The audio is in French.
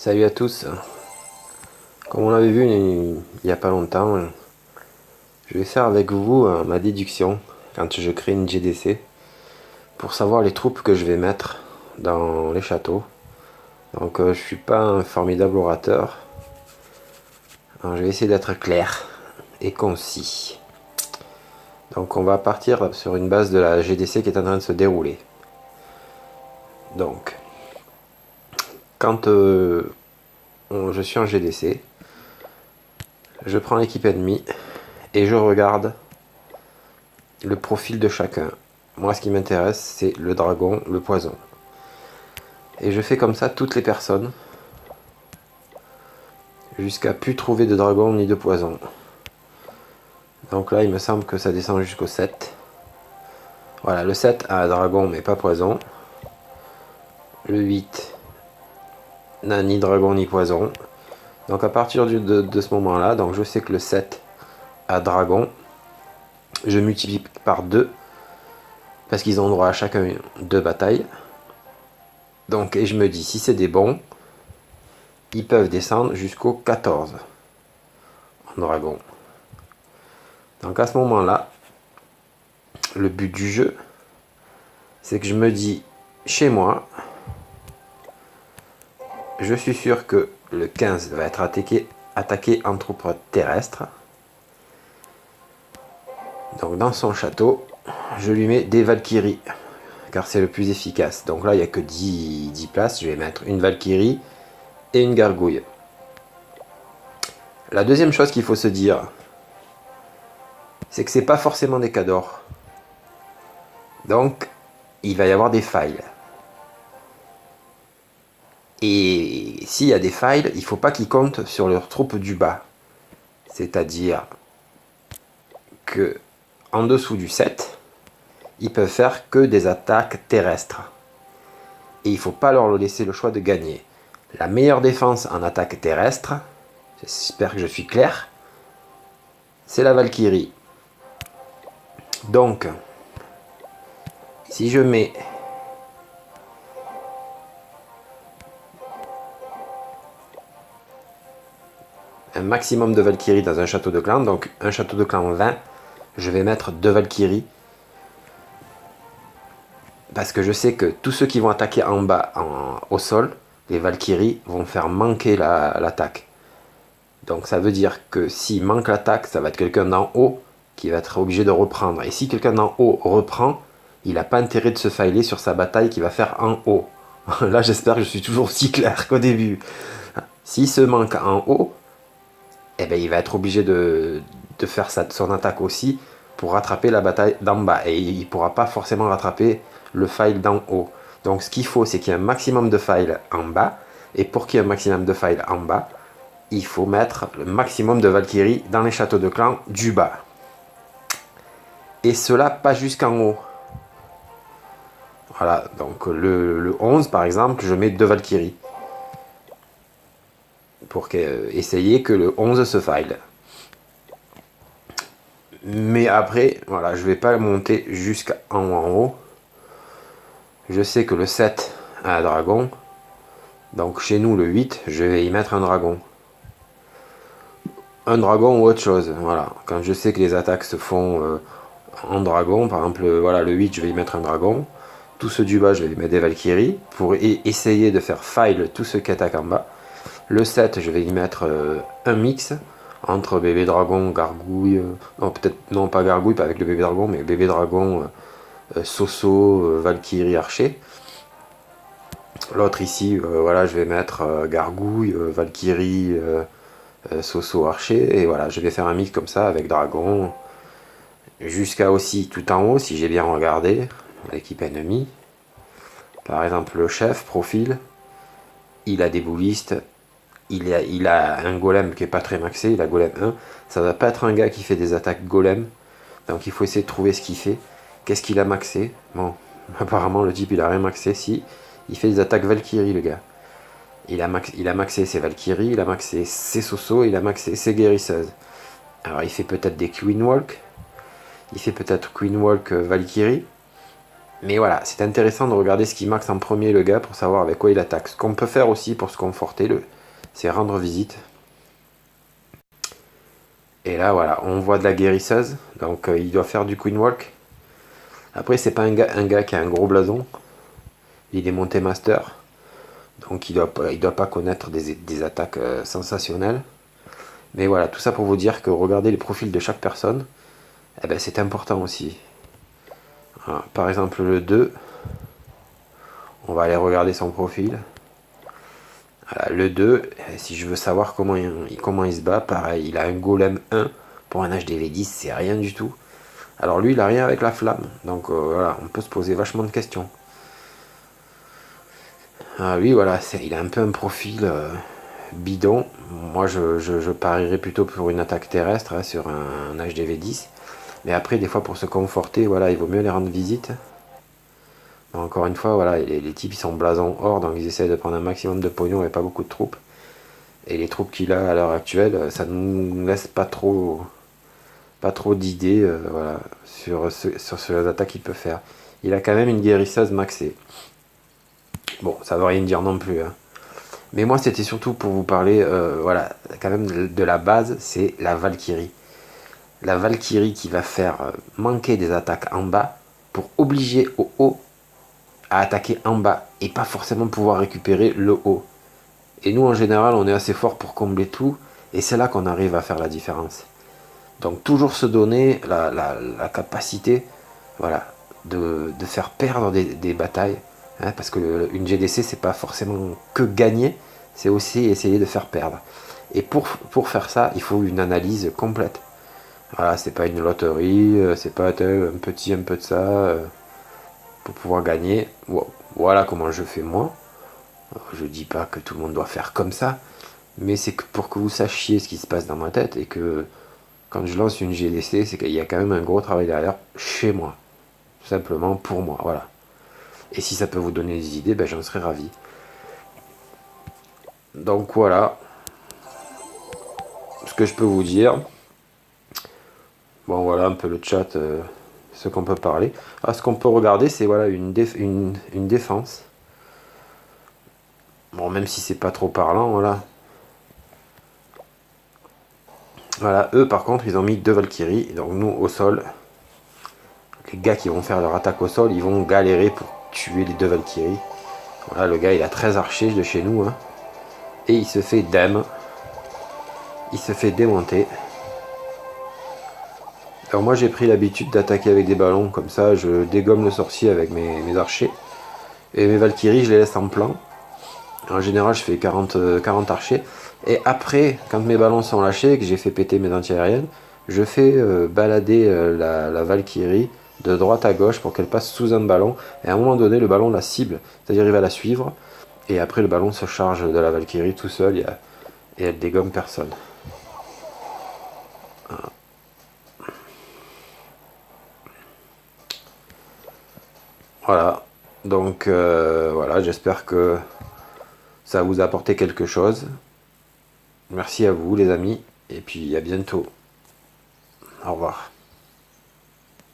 Salut à tous. Comme on l'avait vu il n'y a pas longtemps, je vais faire avec vous ma déduction quand je crée une GDC pour savoir les troupes que je vais mettre dans les châteaux. Donc je suis pas un formidable orateur. Alors, je vais essayer d'être clair et concis. Donc on va partir sur une base de la GDC qui est en train de se dérouler. Donc quand je suis en GDC, je prends l'équipe ennemie et je regarde le profil de chacun. Moi, ce qui m'intéresse, c'est le dragon, le poison. Et je fais comme ça toutes les personnes, jusqu'à plus trouver de dragon ni de poison. Donc là, il me semble que ça descend jusqu'au 7. Voilà, le 7 a un dragon, mais pas poison. Le 8 n'a ni dragon ni poison. Donc à partir de ce moment-là, donc je sais que le 7 a dragon. Je multiplie par 2, parce qu'ils ont droit à chacun 2 batailles. Donc, et je me dis, si c'est des bons, ils peuvent descendre jusqu'au 14 en dragon. Donc à ce moment-là, le but du jeu, c'est que je me dis, chez moi, je suis sûr que le 15 va être attaqué en troupes terrestres. Donc dans son château, je lui mets des Valkyries, car c'est le plus efficace. Donc là, il n'y a que 10 places, je vais mettre une Valkyrie et une gargouille. La deuxième chose qu'il faut se dire, c'est que c'est pas forcément des cadors. Donc, il va y avoir des failles. Et s'il y a des failles, il ne faut pas qu'ils comptent sur leurs troupes du bas. C'est-à-dire que en dessous du 7, ils peuvent faire que des attaques terrestres. Et il ne faut pas leur laisser le choix de gagner. La meilleure défense en attaque terrestre, j'espère que je suis clair, c'est la Valkyrie. Donc, si je mets un maximum de Valkyries dans un château de clan, donc un château de clan 20, je vais mettre 2 Valkyries. Parce que je sais que tous ceux qui vont attaquer en bas, au sol, les Valkyries vont faire manquer l'attaque. Donc ça veut dire que s'il manque l'attaque, ça va être quelqu'un d'en haut qui va être obligé de reprendre. Et si quelqu'un d'en haut reprend, il n'a pas intérêt de se filer sur sa bataille qu'il va faire en haut. Là, j'espère que je suis toujours aussi clair qu'au début. S'il se manque en haut, eh ben, il va être obligé de faire son attaque aussi pour rattraper la bataille d'en bas. Et il ne pourra pas forcément rattraper le file d'en haut. Donc ce qu'il faut, c'est qu'il y ait un maximum de files en bas. Et pour qu'il y ait un maximum de files en bas, il faut mettre le maximum de Valkyries dans les châteaux de clan du bas. Et cela pas jusqu'en haut. Voilà, donc le 11 par exemple, je mets 2 Valkyries. Pour essayer que le 11 se file. Mais après, voilà, je vais pas monter jusqu'en haut. Je sais que le 7 a un dragon. Donc chez nous, le 8, je vais y mettre un dragon. Un dragon ou autre chose, voilà. Quand je sais que les attaques se font en dragon, par exemple, voilà, le 8, je vais y mettre un dragon. Tous ceux du bas, je vais y mettre des Valkyries pour essayer de faire file tous ceux qui attaquent en bas. Le 7, je vais y mettre un mix entre bébé dragon, gargouille, non peut-être non pas gargouille, pas avec le bébé dragon, mais bébé dragon, Soso, Valkyrie, archer. L'autre ici, voilà, je vais mettre gargouille, Valkyrie, Soso, archer, et voilà, je vais faire un mix comme ça avec dragon, jusqu'à aussi tout en haut, si j'ai bien regardé, l'équipe ennemie. Par exemple, le chef, profil, il a des boulistes, il a un golem qui est pas très maxé, il a golem 1. Ça va pas être un gars qui fait des attaques golem. Donc il faut essayer de trouver ce qu'il fait. Qu'est-ce qu'il a maxé? Bon, apparemment le type il a rien maxé. Si, il fait des attaques Valkyrie le gars. Il a maxé ses Valkyrie, il a maxé ses Soso, il a maxé ses guérisseuses. Alors il fait peut-être des Queen Walk. Il fait peut-être Queen Walk Valkyrie. Mais voilà, c'est intéressant de regarder ce qui max en premier le gars pour savoir avec quoi il attaque. Ce qu'on peut faire aussi pour se conforter, c'est rendre visite. Et là voilà, on voit de la guérisseuse, donc il doit faire du Queen Walk. Après c'est pas un gars qui a un gros blason, il est monté master, donc il doit pas connaître des attaques sensationnelles. Mais voilà, tout ça pour vous dire que regarder les profils de chaque personne, eh ben, c'est important aussi. Voilà, par exemple le 2, on va aller regarder son profil. Voilà, le 2, si je veux savoir comment il se bat, pareil, il a un golem 1 pour un HDV10, c'est rien du tout. Alors lui, il a rien avec la flamme, donc voilà, on peut se poser vachement de questions. Ah, lui, voilà, il a un peu un profil bidon. Moi, je parierais plutôt pour une attaque terrestre hein, sur un HDV10. Mais après, des fois, pour se conforter, voilà, il vaut mieux les rendre visite. Encore une fois, voilà, les types ils sont blasons hors, donc ils essaient de prendre un maximum de pognon et pas beaucoup de troupes. Et les troupes qu'il a à l'heure actuelle, ça ne nous laisse pas trop d'idées voilà, sur les attaques qu'il peut faire. Il a quand même une guérisseuse maxée. Bon, ça veut rien dire non plus. Hein. Mais moi, c'était surtout pour vous parler, voilà, quand même de la base, c'est la Valkyrie. La Valkyrie qui va faire manquer des attaques en bas pour obliger au haut à attaquer en bas et pas forcément pouvoir récupérer le haut. Et nous, en général, on est assez fort pour combler tout et c'est là qu'on arrive à faire la différence. Donc, toujours se donner la capacité voilà, de faire perdre des batailles. Hein, parce que une GDC, c'est pas forcément que gagner, c'est aussi essayer de faire perdre. Et pour faire ça, il faut une analyse complète. Voilà, c'est pas une loterie, c'est pas un petit un peu de ça pour pouvoir gagner. Voilà comment je fais moi. Je dis pas que tout le monde doit faire comme ça, mais c'est pour que vous sachiez ce qui se passe dans ma tête et que quand je lance une GDC, c'est qu'il y a quand même un gros travail derrière chez moi. Tout simplement pour moi, voilà. Et si ça peut vous donner des idées, ben j'en serais ravi. Donc voilà ce que je peux vous dire. Bon voilà un peu le chat, ce qu'on peut parler. Ah, ce qu'on peut regarder, c'est voilà une défense. Bon, même si c'est pas trop parlant, voilà. Voilà, eux par contre, ils ont mis 2 Valkyries. Donc nous, au sol, les gars qui vont faire leur attaque au sol, ils vont galérer pour tuer les 2 Valkyries. Voilà, le gars, il a 13 archers de chez nous. Hein. Et il se fait dame. Il se fait démonter. Alors moi, j'ai pris l'habitude d'attaquer avec des ballons. Comme ça, je dégomme le sorcier avec mes archers. Et mes Valkyries, je les laisse en plan. En général, je fais 40 archers. Et après, quand mes ballons sont lâchés, que j'ai fait péter mes anti-aériennes, je fais balader la Valkyrie de droite à gauche pour qu'elle passe sous un ballon. Et à un moment donné, le ballon la cible. C'est-à-dire, il va la suivre. Et après, le ballon se charge de la Valkyrie tout seul. Et elle dégomme personne. Voilà. Donc, voilà, j'espère que ça vous a apporté quelque chose. Merci à vous les amis, et puis à bientôt. Au revoir.